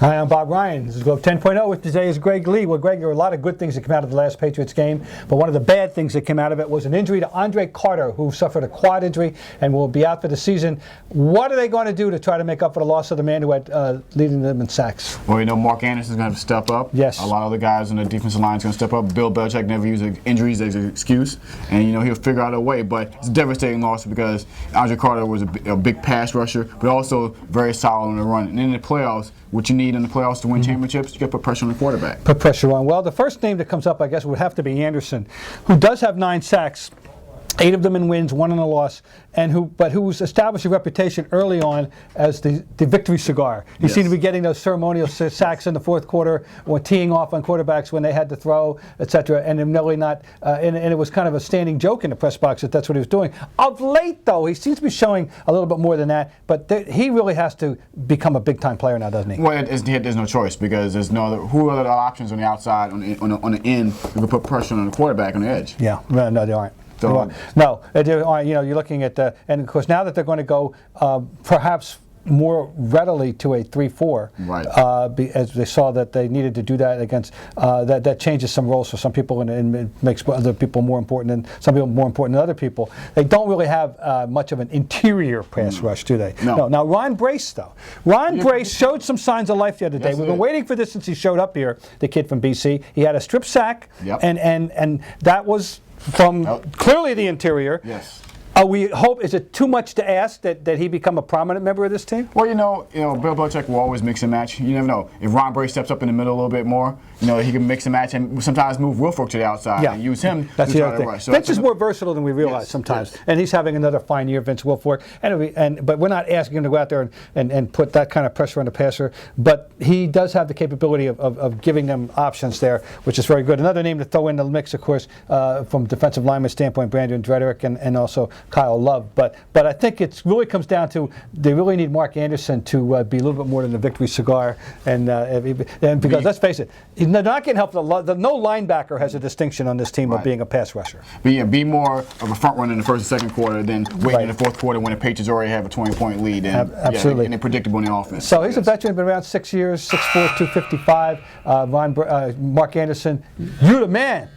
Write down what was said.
Hi, I'm Bob Ryan. This is Globe 10.0 with today's Greg Lee. Well, Greg, there were a lot of good things that came out of the last Patriots game, but one of the bad things that came out of it was an injury to Andre Carter, who suffered a quad injury and will be out for the season. What are they going to do to try to make up for the loss of the man who had leading them in sacks? Well, Mark Anderson's going to have to step up. Yes. A lot of the guys on the defensive line is going to step up. Bill Belichick never uses injuries as an excuse, and he'll figure out a way. But it's a devastating loss because Andre Carter was a big pass rusher, but also very solid on the run. And in the playoffs, what you need in the playoffs to win championships, you got to put pressure on the quarterback. Put pressure on. Well, the first name that comes up, I guess, would have to be Anderson, who does have 9 sacks. 8 of them in wins, 1 in a loss, and who's established a reputation early on as the victory cigar. He seemed to be getting those ceremonial sacks in the fourth quarter, or teeing off on quarterbacks when they had to throw, etc. And really not, and it was kind of a standing joke in the press box that that's what he was doing. Of late, though, he seems to be showing a little bit more than that. But he really has to become a big-time player now, doesn't he? Well, there's no choice because there's no other. Who are the options on the outside, on the end, who can put pressure on the quarterback on the edge? Yeah, no, they aren't. So, no, you're looking at and of course now that they're going to go perhaps more readily to a 3-4, right? As they saw that they needed to do that against that changes some roles for some people and it makes other people more important and some people more important than other people. They don't really have much of an interior pass rush, do they? No. Now Ron Brace though, Brace showed some signs of life the other day. We've been waiting for this since he showed up here. The kid from BC, he had a strip sack, and that was from clearly the interior. Yes. Is it too much to ask that he become a prominent member of this team? Well, Bill Belichick will always mix and match. You never know. If Ron Brace steps up in the middle a little bit more, he can mix and match and sometimes move Wilfork to the outside and use him That's to the try other to thing. rush. So Vince is more versatile than we realize sometimes. Yes. And he's having another fine year, Vince Wilfork. But we're not asking him to go out there and put that kind of pressure on the passer. But he does have the capability of giving them options there, which is very good. Another name to throw in the mix, of course, from defensive lineman standpoint, Brandon Drederick and also Kyle Love. But I think it really comes down to they really need Mark Anderson to be a little bit more than a victory cigar, and because let's face it, they're not getting help. No linebacker has a distinction on this team of being a pass rusher. Be more of a front runner in the first and second quarter than waiting in the fourth quarter when the Patriots already have a 20-point lead and absolutely and they're predictable in the offense. So he's a veteran, been around 6 years, 6'4", 255. Mark Anderson, you the man.